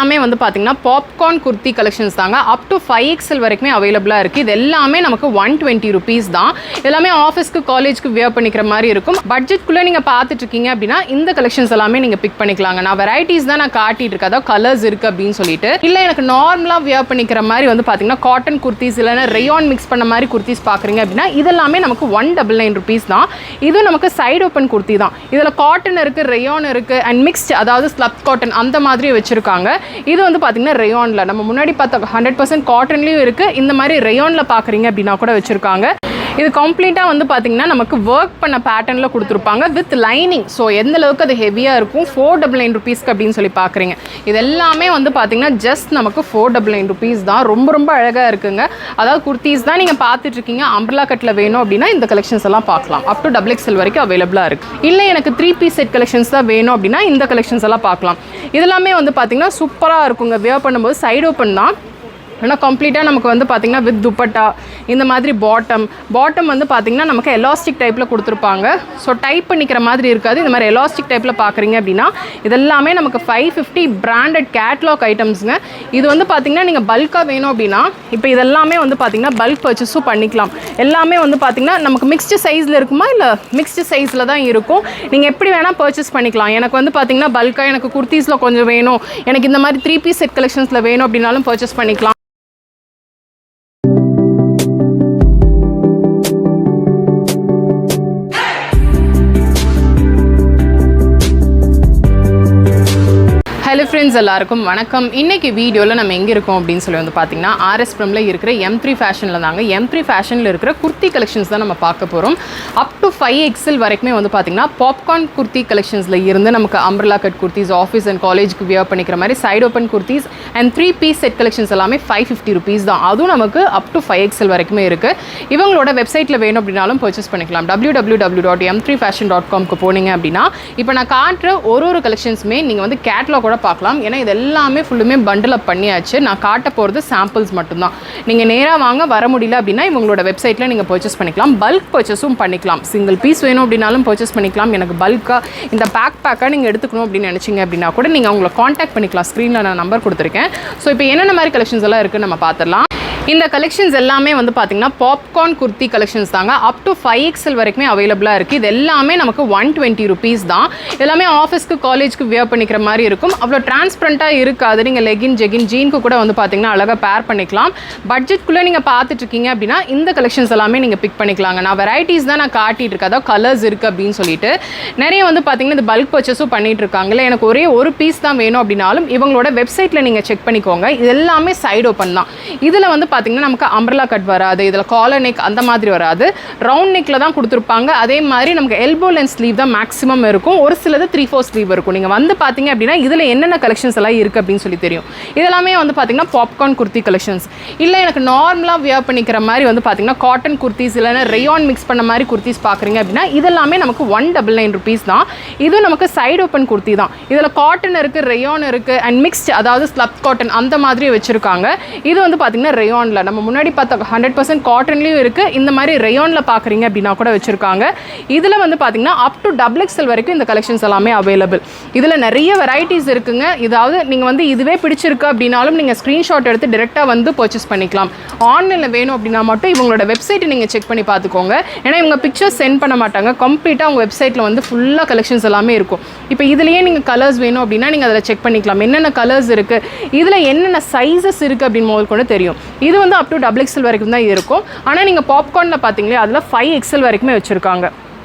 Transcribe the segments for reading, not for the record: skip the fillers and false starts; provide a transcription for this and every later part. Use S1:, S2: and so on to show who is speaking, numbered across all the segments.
S1: எல்லாமே வந்து பார்த்தீங்கன்னா பாப்கார்ன் குர்த்தி கலெக்ஷன்ஸ் தாங்க. அப் டு 5XL வரைக்குமே அவைலபிளாக இருக்குது. இது எல்லாமே நமக்கு 120 rupees தான். எல்லாமே ஆஃபீஸ்க்கு காலேஜ்க்கு வியர் பண்ணிக்கிற மாதிரி இருக்கும். பட்ஜெட்குள்ளே நீங்கள் பார்த்துட்டு இருக்கீங்க அப்படின்னா இந்த கலெக்ஷன்ஸ் எல்லாமே நீங்கள் பிக் பண்ணிக்கலாங்க. நான் வெரைட்டிஸ் தான் நான் காட்டிட்டு இருக்கேன், அதாவது கலர்ஸ் இருக்குது அப்படின்னு சொல்லிட்டு. இல்லை எனக்கு நார்மலாக வியர் பண்ணிக்கிற மாதிரி வந்து பார்த்தீங்கன்னா காட்டன் குர்த்திஸ் இல்லைன்னா ரேயான் மிக்ஸ் பண்ண மாதிரி குர்த்திஸ் பார்க்குறீங்க அப்படின்னா இதெல்லாமே நமக்கு 199 rupees தான். இது நமக்கு சைடு ஓப்பன் குர்த்தி தான். இதில் காட்டன் இருக்குது, ரேயான் இருக்குது அண்ட் மிக்ஸ்ட், அதாவது ஸ்லப் காட்டன் அந்த மாதிரி வச்சுருக்காங்க. இது வந்து பார்த்தீங்கன்னா ரேயானில் நம்ம முன்னாடி பார்த்த 100% காட்டன்லேயும் இருக்குது. இந்த மாதிரி ரேயானில் பார்க்குறீங்க அப்படின்னா கூட வச்சுருக்காங்க. இது கம்ப்ளீட்டாக வந்து பார்த்திங்கன்னா நமக்கு ஒர்க் பண்ண பேட்டர்னில் கொடுத்துருப்பாங்க வித் லைனிங். ஸோ எந்த அளவுக்கு அது ஹெவியாக இருக்கும் 499 rupeesக்கு அப்படின்னு சொல்லி பார்க்குறீங்க. இது எல்லாமே வந்து பார்த்திங்கன்னா ஜஸ்ட் நமக்கு 499 rupees தான். ரொம்ப ரொம்ப அழகாக இருக்குங்க. அதாவது குர்த்திஸ் தான் நீங்கள் பார்த்துட்ருக்கீங்க. அம்பர்லா கட்டில் வேணும் அப்படின்னா இந்த கலெக்ஷன்ஸ் எல்லாம் பார்க்கலாம். அப் டு XXL வரைக்கும் அவைலபிளாக இருக்குது. இல்லை எனக்கு 3-piece செட் கலெக்ஷன்ஸ் தான் வேணும் அப்படின்னா இந்த கலெக்ஷன்ஸ் எல்லாம் பார்க்கலாம். இதெல்லாமே வந்து பார்த்திங்கன்னா சூப்பராக இருக்குங்க. வியர் பண்ணும்போது சைடு ஓப்பன் தான், ஆனால் கம்ப்ளீட்டாக நமக்கு வந்து பார்த்திங்கன்னா வித் துப்பட்டா இந்த மாதிரி பாட்டம் வந்து பார்த்திங்கன்னா நமக்கு எலாஸ்டிக் டைப்பில் கொடுத்துருப்பாங்க. ஸோ டைப் பண்ணிக்கிற மாதிரி இருக்காது. இந்த மாதிரி எலாஸ்டிக் டைப்பில் பார்க்குறீங்க அப்படின்னா இதெல்லாமே நமக்கு 550 பிராண்டட் கேட்லாக் ஐட்டம்ஸுங்க. இது வந்து பார்த்திங்கன்னா நீங்கள் பல்காக வேணும் அப்படின்னா இப்போ இதெல்லாமே வந்து பார்த்திங்கன்னா பல்க் பர்ச்சேஸும் பண்ணிக்கலாம். எல்லாமே வந்து பார்த்திங்கன்னா நமக்கு மிக்ஸ்டு சைஸில் இருக்குமா இல்லை மிக்ஸ்டு சைஸில் தான் இருக்கும். நீங்கள் எப்படி வேணால் பர்ச்சேஸ் பண்ணிக்கலாம். எனக்கு வந்து பார்த்திங்கன்னா பல்காக எனக்கு குர்த்தீஸில் கொஞ்சம் வேணும், எனக்கு இந்த மாதிரி 3-piece செட் கலெக்ஷன்ஸில் வேணும் அப்படின்னாலும் பர்ச்சேஸ் பண்ணிக்கலாம். ஹலோ ஃப்ரெண்ட்ஸ், எல்லாருக்கும் வணக்கம். இன்றைக்கி வீடியோவில் நம்ம எங்கே இருக்கோம் அப்படின்னு சொல்லி வந்து பார்த்திங்கன்னா RS Puram இருக்கிற M3 ஃபேஷனில் தாங்க. M3 ஃபேஷனில் இருக்கிற குர்த்தி கலெக்ஷன்ஸ் தான் நம்ம பார்க்க போகிறோம். அப் டு 5XL வரைக்குமே வந்து பார்த்திங்கன்னா பாப்கார்ன் குர்த்தி கலெக்ஷன்ஸில் இருந்து நமக்கு umbrella cut kurtis, office and காலேஜுக்கு வியர் பண்ணிக்கிற மாதிரி side open kurtis and 3-piece set collections எல்லாமே 550 rupees தான். அதுவும் நமக்கு அப் டு 5XL வரைக்குமே இருக்குது. இவங்களோட வெப்சைட்டில் வேணும் அப்படின்னாலும் பர்ச்சேஸ் பண்ணிக்கலாம். www.m3fashion.comக்கு போனீங்க அப்படின்னா இப்போ நான் காட்டுற ஒரு கலெக்ஷன்ஸுமே நீங்கள் வந்து கேட்லாகோட பார்க்கலாம். ஏன்னா இது எல்லாமே ஃபுல்லுமே பண்டில் அப் பண்ணியாச்சு. நான் காட்ட போகிறது சாம்பிள்ஸ் மட்டும்தான். நீங்கள் நேராக வாங்க வர முடியல அப்படின்னா இவங்களோட வெப்சைட்டில் நீங்கள் பர்ச்சேஸ் பண்ணிக்கலாம். பல்க் பர்ச்சேஸும் பண்ணிக்கலாம். சிங்கிள் பீஸ் வேணும் அப்படின்னாலும் பர்ச்சேஸ் பண்ணிக்கலாம். எனக்கு பல்காக இந்த பேக்காக நீங்கள் எடுத்துக்கணும் அப்படின்னு நினச்சிங்க அப்படின்னா கூட நீங்கள் அவங்கள காண்டாக்ட் பண்ணிக்கலாம். ஸ்க்ரீனில் நான் நம்பர் கொடுத்துருக்கேன். ஸோ இப்போ என்னென்ன மாதிரி கலெக்ஷன்ஸ் எல்லாம் இருக்குன்னு நம்ம பார்த்துடலாம். இந்த கலெக்ஷன்ஸ் எல்லாமே வந்து பார்த்திங்கன்னா பாப்கார்ன் குர்த்தி கலெக்ஷன்ஸ் தாங்க. அப் டு 5XL வரைக்குமே அவைலபிளாக இருக்குது. இது எல்லாமே நமக்கு 120 rupees தான். எல்லாமே ஆஃபீஸ்க்கு காலேஜ்க்கு வியர் பண்ணிக்கிற மாதிரி இருக்கும். அவ்வளோ டிரான்ஸ்பரண்ட்டாக இருக்காது. நீங்கள் லெகின் ஜெகின் ஜீனுக்கு கூட வந்து பார்த்திங்கன்னா அழகாக பேர் பண்ணிக்கலாம். பட்ஜெட்குள்ளே நீங்கள் பார்த்துட்ருக்கீங்க அப்படின்னா இந்த கலெக்ஷன்ஸ் எல்லாமே நீங்கள் பிக் பண்ணிக்கலாங்க. நான் வெரைட்டிஸ் தான் நான் காட்டிகிட்டு இருக்கேன், அதாவது கலர்ஸ் இருக்குது அப்படின்னு சொல்லிட்டு. நிறைய வந்து பார்த்திங்கன்னா இந்த பல்க் பர்ச்சேஸும் பண்ணிகிட்டு இருக்காங்களே. எனக்கு ஒரே ஒரு பீஸ் தான் வேணும் அப்படின்னாலும் இவங்களோட வெப்சைட்டில் நீங்கள் செக் பண்ணிக்கோங்க. இது எல்லாமே சைடு ஓப்பன் தான். இதில் வந்து பார்த்தீங்கன்னா நமக்கு அம்பர்லா கட் வராது, இதில் காலர் நெக் அந்த மாதிரி வராது, ரவுண்ட் நெக்கில் தான் கொடுத்துருப்பாங்க. அதே மாதிரி நமக்கு எல்போ லென்த் ஸ்லீவ் தான் மேக்ஸிமம் இருக்கும். ஒரு சிலது 3/4 ஸ்லீவ் இருக்கும். நீங்கள் வந்து பார்த்தீங்க அப்படின்னா இதில் என்னென்ன கலெக்ஷன்ஸ் எல்லாம் இருக்குது அப்படின்னு சொல்லி தெரியும். இதெல்லாமே வந்து பார்த்தீங்கன்னா பாப்கார்ன் குர்த்தி கலெக்ஷன்ஸ். இல்லை எனக்கு நார்மலாக வியர் பண்ணிக்கிற மாதிரி வந்து பார்த்தீங்கன்னா காட்டன் குர்த்திஸ் இல்லைன்னா ரேயான் மிக்ஸ் பண்ண மாதிரி குர்த்திஸ் பார்க்குறீங்க அப்படின்னா இதெல்லாமே நமக்கு 199 rupees தான். இது நமக்கு சைடு ஓப்பன் குர்த்தி தான். இதில் காட்டன் இருக்குது, ரேயான் இருக்குது அண்ட் மிக்ஸ்ட், அதாவது ஸ்லப் காட்டன் அந்த மாதிரி வச்சுருக்காங்க. இது வந்து பார்த்தீங்கன்னா ரேயான் நம்ம முன்னாடி பார்த்த 100% காட்டன்லேயும் இருக்குது. இந்த மாதிரி ரேயானில் பார்க்குறீங்க அப்படின்னா கூட வச்சுருக்காங்க. இதில் வந்து பார்த்தீங்கன்னா அப் டு XXL வரைக்கும் இந்த கலெக்ஷன்ஸ் எல்லாமே அவைலபிள். இதில் நிறைய வெரைட்டிஸ் இருக்குங்க. இதாவது நீங்கள் வந்து இதுவே பிடிச்சிருக்கு அப்படின்னாலும் நீங்கள் ஸ்க்ரீன்ஷாட் எடுத்து டேரெக்டாக வந்து பர்ச்சேஸ் பண்ணிக்கலாம். ஆன்லைனில் வேணும் அப்படின்னா மட்டும் இவங்களோட வெப்சைட்டை நீங்கள் செக் பண்ணி பார்த்துக்கோங்க. ஏன்னா இவங்க பிக்சர்ஸ் சென்ட் பண்ண மாட்டாங்க. கம்ப்ளீட்டாக அவங்க வெப்சைட்டில் வந்து ஃபுல்லாக கலெக்ஷன்ஸ் எல்லாமே இருக்கும். இப்போ இதுலேயே நீங்கள் கலர்ஸ் வேணும் அப்படின்னா நீங்கள் அதில் செக் பண்ணிக்கலாம். என்னென்ன கலர்ஸ் இருக்குது, இதில் என்னென்ன சைஸஸ் இருக்குது அப்படின்னு முதல் கூட தெரியும். இது வந்து அப் டு XXL வரைக்கும் தான் இருக்கும். ஆனால் நீங்கள் பாப்கார்னில் பார்த்தீங்களே அதில் 5XL வரைக்குமே வச்சுருக்காங்க.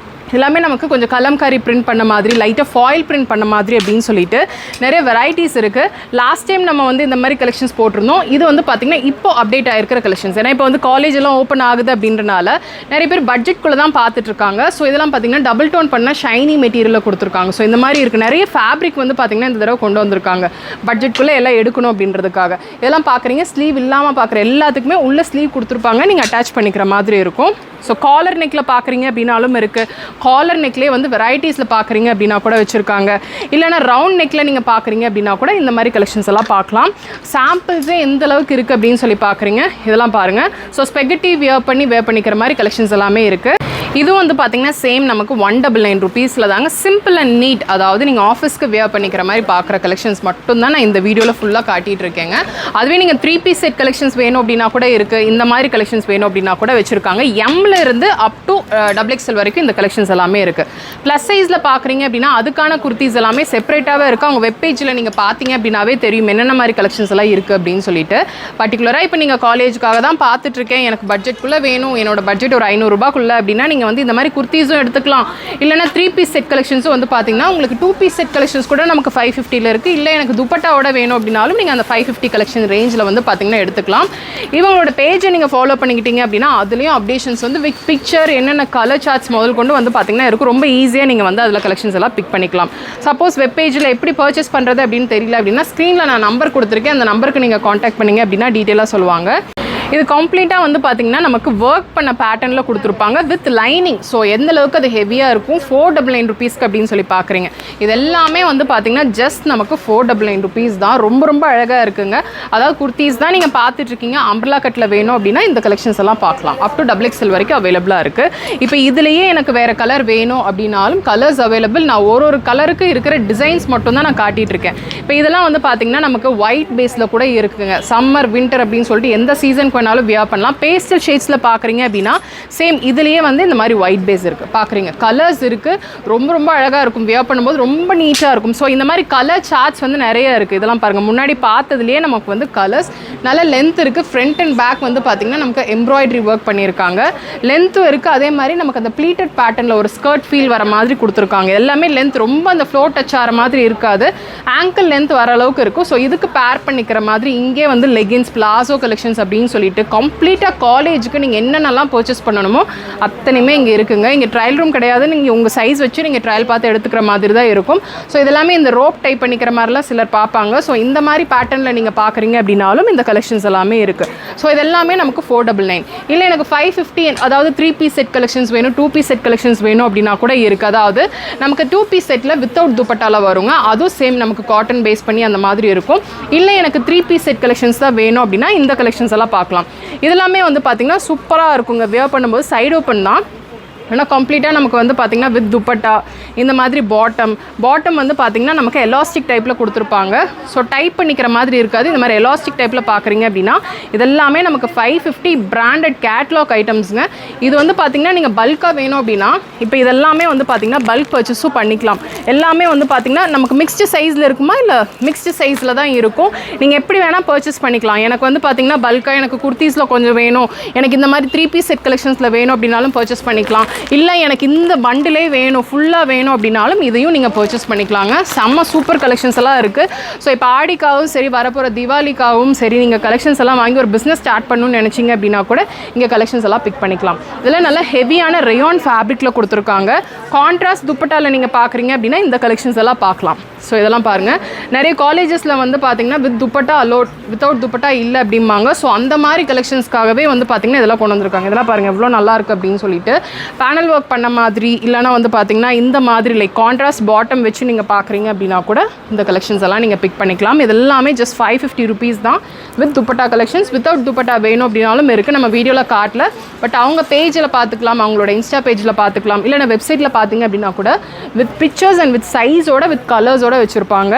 S1: எல்லாமே நமக்கு கொஞ்சம் கலம்காரி பிரிண்ட் பண்ண மாதிரி, லைட்டாக ஃபாயில் பிரிண்ட் பண்ண மாதிரி அப்படின்னு சொல்லிட்டு நிறைய வெரைட்டிஸ் இருக்குது. லாஸ்ட் டைம் நம்ம வந்து இந்த மாதிரி கலெக்ஷன்ஸ் போட்டிருந்தோம். இது வந்து பார்த்திங்கன்னா இப்போ அப்டேட் ஆகிருக்கிற கலெக்ஷன்ஸ். ஏன்னா இப்போ வந்து காலேஜ் எல்லாம் ஓப்பன் ஆகுது அப்படின்றனால நிறைய பேர் பட்ஜெட்குள்ளே தான் பார்த்துட்ருக்காங்க. ஸோ இதெல்லாம் பார்த்திங்கன்னா டபுள் டோன் பண்ண ஷைனி மெட்டீரியலில் கொடுத்துருக்காங்க. ஸோ இந்த மாதிரி இருக்குது. நிறைய ஃபேப்ரிக் வந்து பார்த்திங்கன்னா இந்த தடவை கொண்டு வந்திருக்காங்க பட்ஜெட்குள்ளே எல்லாம் எடுக்கணும் அப்படின்றதுக்காக. இதெல்லாம் பார்க்குறீங்க, ஸ்லீவ் இல்லாமல் பார்க்குற எல்லாத்துக்குமே உள்ள ஸ்லீவ் கொடுத்துருப்பாங்க. நீங்கள் அட்டாச் பண்ணிக்கிற மாதிரி இருக்கும். ஸோ காலர் நெக்கில் பார்க்குறீங்க அப்படின்னாலும் இருக்குது. காலர் நெக்லேயே வந்து வெரைட்டிஸில் பார்க்குறீங்க அப்படின்னா கூட வச்சுருக்காங்க. இல்லைனா ரவுண்ட் நெக்கில் நீங்கள் பார்க்குறீங்க அப்படின்னா கூட இந்த மாதிரி கலெக்ஷன்ஸ் எல்லாம் பார்க்கலாம். சாம்பிள்ஸே எந்த அளவுக்கு இருக்குது அப்படின்னு சொல்லி பார்க்குறீங்க. இதெல்லாம் பாருங்கள். ஸோ ஸ்பெகட்டி வியர் பண்ணிக்கிற மாதிரி கலெக்ஷன்ஸ் எல்லாமே இருக்குது. இது வந்து பார்த்தீங்கன்னா சேம் நமக்கு 199 rupeesல தாங்க, சிம்பிள் அண்ட் நீட். அதாவது நீங்கள் ஆஃபீஸ்க்கு வியர் பண்ணிக்கிற மாதிரி பார்க்குற கலெக்ஷன்ஸ் மட்டும் தான் நான் இந்த வீடியோவில் ஃபுல்லாக காட்டிகிட்டு இருக்கேங்க. அதுவே நீங்கள் 3 piece செட் கலெக்ஷன்ஸ் வேணும் அப்படின்னா கூட இருக்குது, இந்த மாதிரி கலெக்ஷன்ஸ் வேணும் அப்படின்னா கூட வச்சுருக்காங்க. எம்ல இருந்து அப் டு XXL வரைக்கும் இந்த கலெக்ஷன்ஸ் எல்லாமே இருக்குது. ப்ளஸ் சைஸில் பார்க்குறீங்க அப்படின்னா அதுக்கான குர்த்திஸ் எல்லாமே செப்பரேட்டாகவே இருக்குது. அவங்க வெப்பேஜில் நீங்கள் பார்த்தீங்க அப்படின்னாவே தெரியும் என்னென்ன மாதிரி கலெக்ஷன்ஸ் எல்லாம் இருக்குது அப்படின்னு சொல்லிட்டு. பர்டிகுலராக இப்போ நீங்கள் காலேஜுக்காக தான் பார்த்துட்ருக்கேன், எனக்கு பட்ஜெட்குள்ளே வேணும், என்னோட பட்ஜெட் ஒரு 500 ரூபாய்க்குள்ளே அப்படின்னா நீங்கள் வந்து இந்த மாதிரி குர்த்திஸும் எடுத்துக்கலாம். இல்லைனா 3 piece செட் கலெக்ஷன்ஸும் வந்து பார்த்தீங்கன்னா உங்களுக்கு 2 piece செட் கலெக்ஷன்ஸ் கூட நமக்கு 550 இருக்குது. இல்லை எனக்கு துப்பட்டாவோட வேணும் அப்படின்னாலும் நீங்கள் அந்த 550 கலெக்ஷன் ரேஞ்சில் வந்து பார்த்தீங்கன்னா எடுத்துக்கலாம். இவங்களோட பேஜை நீங்கள் ஃபாலோ பண்ணிக்கிட்டீங்க அப்படின்னா அதுலேயும் அப்டேஷன்ஸ் வந்து வித் பிக்சர் என்னென்ன கலர் சார்ட்ஸ் முதல் கொண்டு வந்து பார்த்தீங்கன்னா இருக்கும். ரொம்ப ஈஸியாக நீங்கள் வந்து அதில் கலெக்ஷன்ஸ் எல்லாம் பிக் பண்ணிக்கலாம். சப்போஸ் வெப் பேஜில் எப்படி பர்ச்சேஸ் பண்ணுறது அப்படின்னு தெரியல அப்படின்னா ஸ்க்ரீனில் நான் நம்பர் கொடுத்துருக்கேன், அந்த நம்பருக்கு நீங்கள் காண்டாக்ட் பண்ணிங்க அப்படின்னா டீட்டெயிலாக சொல்லுவாங்க. இது கம்ப்ளீட்டாக வந்து பார்த்திங்கன்னா நமக்கு ஒர்க் பண்ண பேட்டர்னில் கொடுத்துருப்பாங்க வித் லைனிங். ஸோ எந்த அளவுக்கு அது ஹெவியாக இருக்கும், 499 rupeesக்கு அப்படின்னு சொல்லி பார்க்குறீங்க. இது எல்லாமே வந்து பார்த்திங்கன்னா ஜஸ்ட் நமக்கு 499 rupees தான். ரொம்ப ரொம்ப அழகாக இருக்குங்க. அதாவது குர்த்திஸ் தான் நீங்கள் பார்த்துட்ருக்கீங்க. அம்பர்லா கட்டில் வேணும் அப்படின்னா இந்த கலெக்ஷன்ஸ் எல்லாம் பார்க்கலாம். அப் டு XXL வரைக்கும் அவைலபிளாக இருக்குது. இப்போ இதுலேயே எனக்கு வேறு கலர் வேணும் அப்படின்னாலும் கலர்ஸ் அவைலபிள். நான் ஒரு கலருக்கு இருக்கிற டிசைன்ஸ் மட்டும் தான் நான் காட்டிகிட்ருக்கேன். இப்போ இதெல்லாம் வந்து பார்த்திங்கன்னா நமக்கு ஒயிட் பேஸில் கூட இருக்குங்க. சம்மர் வின்டர் அப்படின்னு சொல்லிட்டு எந்த சீசன் வேணாலும் வியர் பண்ணலாம். பேஸ்டல் ஷேட்ஸில் பார்க்குறீங்க அப்படின்னா சேம் இதுலேயே வந்து இந்த மாதிரி ஒயிட் பேஸ் இருக்குது. பார்க்குறீங்க கலர்ஸ் இருக்குது. ரொம்ப ரொம்ப அழகாக இருக்கும், வியர் பண்ணும்போது ரொம்ப நீட்டாக இருக்கும். ஸோ இந்த மாதிரி கலர் சார்ட்ஸ் வந்து நிறைய இருக்குது. இதெல்லாம் பாருங்கள், முன்னாடி பார்த்ததுலேயே நமக்கு வந்து கலர்ஸ் நல்ல லென்த் இருக்குது. ஃப்ரண்ட் அண்ட் பேக் வந்து பார்த்திங்கன்னா நமக்கு எம்ப்ராய்டரி ஒர்க் பண்ணியிருக்காங்க. லென்த்தும் இருக்குது. அதே மாதிரி நமக்கு அந்த ப்ளீட்டட் பேட்டர்னில் ஒரு ஸ்கர்ட் ஃபீல் வர மாதிரி கொடுத்துருக்காங்க. எல்லாமே லென்த் ரொம்ப அந்த ஃப்ளோர் டச் ஆகிற மாதிரி இருக்காது, ஆங்கிள் லென்த் வர அளவுக்கு இருக்கும். ஸோ இதுக்கு பேர் பண்ணிக்கிற மாதிரி இங்கே வந்து லெகின்ஸ், பிளாசோ கலெக்ஷன்ஸ் அப்படின்னு சொல்லிட்டு கம்ப்ளீட்டாக காலேஜுக்கு நீங்கள் என்னென்னலாம் பர்ச்சேஸ் பண்ணணுமோ அத்தனையுமே இங்கே இருக்குங்க. இங்கே ட்ரையல் ரூம் கிடையாது, நீங்கள் உங்கள் சைஸ் வச்சு நீங்கள் ட்ரையல் பார்த்து எடுத்துக்கிற மாதிரி தான் இருக்கும். ஸோ இதெல்லாமே இந்த ரோப் டைப் பண்ணிக்கிற மாதிரிலாம் சிலர் பார்ப்பாங்க. ஸோ இந்த மாதிரி பேட்டர்னில் நீங்கள் பார்க்குறீங்க அப்படின்னாலும் இந்த கலெக்ஷன்ஸ் எல்லாமே இருக்குது. ஸோ இதெல்லாமே நமக்கு 499. இல்லை எனக்கு 550, அதாவது 3 piece செட் கலெக்ஷன்ஸ் வேணும், 2 piece செட் கலெக்ஷன்ஸ் வேணும் அப்படின்னா கூட இருக்குது. அதாவது நமக்கு 2 piece செட்டில் வித்தவுட் துப்பட்டால வருங்க. அதுவும் சேம் நமக்கு காட்டன் பேஸ் பண்ணி அந்த மாதிரி இருக்கும். இல்லை எனக்கு 3 piece செட் கலெக்ஷன்ஸ் தான் வேணும் அப்படின்னா இந்த கலெக்ஷன்ஸ் எல்லாம் பார்க்கலாம். இதெல்லாமே வந்து பார்த்திங்கன்னா சூப்பராக இருக்குங்க. வியர் பண்ணும்போது சைடு ஓப்பன் தான், ஆனால் கம்ப்ளீட்டாக நமக்கு வந்து பார்த்திங்கன்னா வித் துப்பட்டா இந்த மாதிரி பாட்டம் வந்து பார்த்திங்கன்னா நமக்கு எலாஸ்டிக் டைப்பில் கொடுத்துருப்பாங்க. ஸோ டைப் பண்ணிக்கிற மாதிரி இருக்காது. இந்த மாதிரி எலாஸ்டிக் டைப்பில் பார்க்குறீங்க அப்படின்னா இதெல்லாமே நமக்கு 550 பிராண்டட் கேட்லாக் ஐட்டம்ஸுங்க. இது வந்து பார்த்திங்கன்னா நீங்கள் பல்காக வேணும் அப்படின்னா இப்போ இதெல்லாமே வந்து பார்த்திங்கன்னா பல்க் பர்ச்சேஸும் பண்ணிக்கலாம். எல்லாமே வந்து பார்த்திங்கன்னா நமக்கு மிக்ஸ்டு சைஸில் இருக்குமா, இல்லை மிக்ஸ்டு சைஸில் தான் இருக்கும். நீங்கள் எப்படி வேணால் பர்ச்சேஸ் பண்ணிக்கலாம். எனக்கு வந்து பார்த்திங்கன்னா பல்காக எனக்கு குர்த்தீஸில் கொஞ்சம் வேணும், எனக்கு இந்த மாதிரி 3 piece செட் கலெக்ஷன்ஸில் வேணும் அப்படின்னாலும் பர்ச்சேஸ் பண்ணிக்கலாம். இல்லை எனக்கு இந்த பண்டிலே வேணும், ஃபுல்லாக வேணும் அப்படின்னாலும் இதையும் நீங்கள் பர்ச்சேஸ் பண்ணிக்கலாங்க. செம்ம சூப்பர் கலெக்ஷன்ஸ் எல்லாம் இருக்குது. ஸோ இப்போ ஆடிக்காகவும் சரி, வரப்போகிற தீபாவளிக்காகவும் சரி, நீங்கள் கலெக்ஷன்ஸ் எல்லாம் வாங்கி ஒரு பிஸ்னஸ் ஸ்டார்ட் பண்ணணும்னு நினச்சிங்க அப்படின்னா கூட இங்கே கலெக்ஷன்ஸ் எல்லாம் பிக் பண்ணிக்கலாம். இதில் நல்ல ஹெவியான ரேயான் ஃபேப்ரிக்கில் கொடுத்துருக்காங்க. கான்ட்ராஸ்ட் துப்பட்டாவில் நீங்கள் பார்க்குறீங்க அப்படின்னா இந்த கலெக்ஷன்ஸ் எல்லாம் பார்க்கலாம். ஸோ இதெல்லாம் பாருங்கள், நிறைய காலேஜஸில் வந்து பார்த்திங்கன்னா with dupatta allowed, without dupatta இல்லை அப்படிம்பாங்க. ஸோ அந்த மாதிரி கலெக்ஷன்ஸ்க்காகவே வந்து பார்த்திங்கன்னா இதெல்லாம் கொண்டு வந்திருக்காங்க. இதெல்லாம் பாருங்கள் எவ்வளோ நல்லாயிருக்கு அப்படின்னு சொல்லிட்டு. பேனல் ஒர்க் பண்ண மாதிரி இல்லைனா வந்து பார்த்திங்கன்னா இந்த மாதிரி லைக் கான்ட்ராஸ்ட் பாட்டம் வச்சு நீங்கள் பார்க்குறீங்க அப்படின்னா கூட இந்த கலெக்ஷன்ஸ் எல்லாம் நீங்கள் பிக் பண்ணிக்கலாம். இது எல்லாமே ஜஸ்ட் 550 rupees தான் with dupatta collections. Without dupatta வேணும் அப்படின்னாலும் இருக்குது. நம்ம வீடியோவில் காட்டல, பட் அவங்க பேஜில் பார்த்துக்கலாம், அவங்களோட இன்ஸ்டா பேஜில் பார்த்துக்கலாம். இல்லை நான் வெப்சைட்டில் பார்த்தீங்க அப்படின்னா கூட வித் பிக்சர்ஸ் அண்ட் வித் சைஸோட வித் கலர்ஸோட வச்சுருப்பாங்க.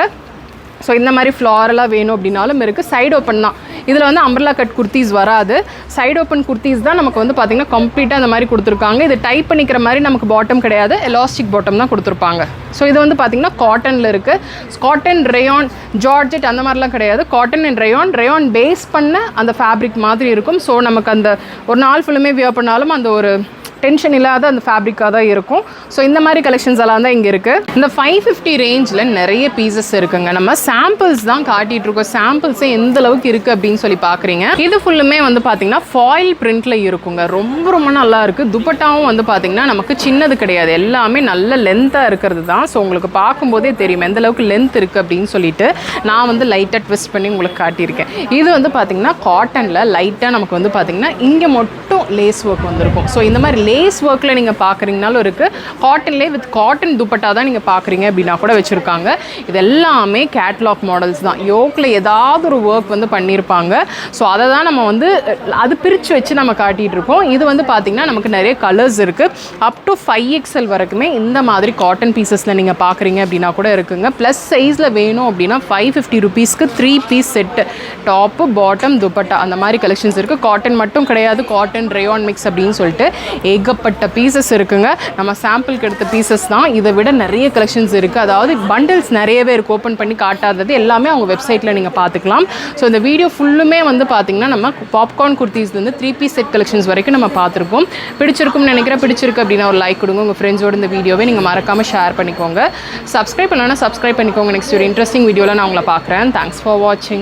S1: ஸோ இந்த மாதிரி ஃப்ளாரலாக வேணும் அப்படின்னாலும் இருக்குது. சைடு ஓப்பன் தான். இதில் வந்து அம்பர்லா கட் குர்த்திஸ் வராது, சைடு ஓப்பன் குர்த்திஸ் தான் நமக்கு வந்து பார்த்திங்கன்னா கம்ப்ளீட்டாக அந்த மாதிரி கொடுத்துருக்காங்க. இது டைப் பண்ணிக்கிற மாதிரி நமக்கு பாட்டம் கிடையாது, எலாஸ்டிக் பாட்டம் தான் கொடுத்துருப்பாங்க. ஸோ இது வந்து பார்த்திங்கன்னா காட்டனில் இருக்குது. காட்டன், ரேயான், ஜார்ஜெட் அந்த மாதிரிலாம் கிடையாது. காட்டன் அண்ட் ரேயான் பேஸ் பண்ண அந்த ஃபேப்ரிக் மாதிரி இருக்கும். ஸோ நமக்கு அந்த ஒரு நாள் ஃபுல்லுமே வியர் பண்ணாலும் அந்த ஒரு டென்ஷன் இல்லாத அந்த ஃபேப்ரிக்காக தான் இருக்கும். ஸோ இந்த மாதிரி கலெக்ஷன்ஸ் எல்லாம் தான் இங்கே இருக்குது. இந்த 550 ரேஞ்சில் நிறைய பீசஸ் இருக்குங்க. நம்ம சாம்பிள்ஸ் தான் காட்டிகிட்டு இருக்கோம். சாம்பிள்ஸே எந்த அளவுக்கு இருக்குது அப்படின்னு சொல்லி பார்க்குறீங்க. இது ஃபுல்லுமே வந்து பார்த்திங்கன்னா ஃபாயில் பிரிண்டில் இருக்குங்க. ரொம்ப ரொம்ப நல்லா இருக்குது. துப்பட்டாவும் வந்து பார்த்திங்கன்னா நமக்கு சின்னது கிடையாது, எல்லாமே நல்ல லென்த்தாக இருக்கிறது தான். ஸோ உங்களுக்கு பார்க்கும்போதே தெரியும் எந்த அளவுக்கு லென்த் இருக்குது அப்படின்னு சொல்லிட்டு. நான் வந்து லைட்டாக ட்விஸ்ட் பண்ணி உங்களுக்கு காட்டியிருக்கேன். இது வந்து பார்த்திங்கன்னா காட்டனில் லைட்டாக நமக்கு வந்து பார்த்திங்கன்னா இங்கே மட்டும் லேஸ் ஒர்க் வந்திருக்கும். ஸோ இந்த மாதிரி லேஸ் ஒர்க்கில் நீங்கள் பார்க்குறீங்கனாலும் இருக்குது, காட்டன்லேயே வித் காட்டன் துப்பட்டா தான் நீங்கள் பார்க்குறீங்க அப்படின்னா கூட வச்சுருக்காங்க. இது எல்லாமே கேட்லாக் மாடல்ஸ் தான். யோக்கில் ஏதாவது ஒரு ஒர்க் வந்து பண்ணியிருப்பாங்க. ஸோ அதை தான் நம்ம வந்து அது பிரித்து வச்சு நம்ம காட்டிகிட்டு இருக்கோம். இது வந்து பார்த்திங்கன்னா நமக்கு நிறைய கலர்ஸ் இருக்குது. அப் டு 5XL வரைக்குமே இந்த மாதிரி காட்டன் பீசஸில் நீங்கள் பார்க்குறீங்க அப்படின்னா கூட இருக்குங்க. ப்ளஸ் சைஸில் வேணும் அப்படின்னா 550 ருபீஸ்க்கு 3 piece set, top bottom dupatta அந்த மாதிரி கலெக்ஷன்ஸ் இருக்குது. காட்டன் மட்டும் கிடையாது, காட்டன் ரேயான் மிக்ஸ் அப்படின்னு சொல்லிட்டு ஏகப்பட்ட பீசஸ் இருக்குங்க. நம்ம சாம்பிளுக்கு எடுத்த பீசஸ் தான், இதை விட நிறைய கலெக்ஷன்ஸ் இருக்குது. அதாவது பண்டில்ஸ் நிறையவே இருக்குது, ஓப்பன் பண்ணி காட்டாதது எல்லாமே அவங்க வெப்சைட்டில் நீங்கள் பார்த்துக்கலாம். ஸோ இந்த வீடியோ ஃபுல்லுமே வந்து பார்த்திங்கன்னா நம்ம பாப்கார்ன் குர்த்திஸ்லேருந்து 3 பீஸ் செட் கலெக்ஷன்ஸ் வரைக்கும் நம்ம பார்த்துருக்கோம். பிடிச்சிருக்கும்னு நினைக்கிறேன். பிடிச்சிருக்கு அப்படின்னா ஒரு லைக் கொடுங்க. உங்கள் ஃப்ரெண்ட்ஸோட இந்த வீடியோவை நீங்கள் மறக்காமல் ஷேர் பண்ணிக்கோங்க. சப்ஸ்கிரைப் பண்ணலன்னா சப்ஸ்கிரைப் பண்ணிக்கோங்க. நெக்ஸ்ட் ஒரு இன்ட்ரெஸ்டிங் வீடியோவில் நான் உங்களை பார்க்குறேன். தேங்க்ஸ் ஃபார் வாட்சிங்.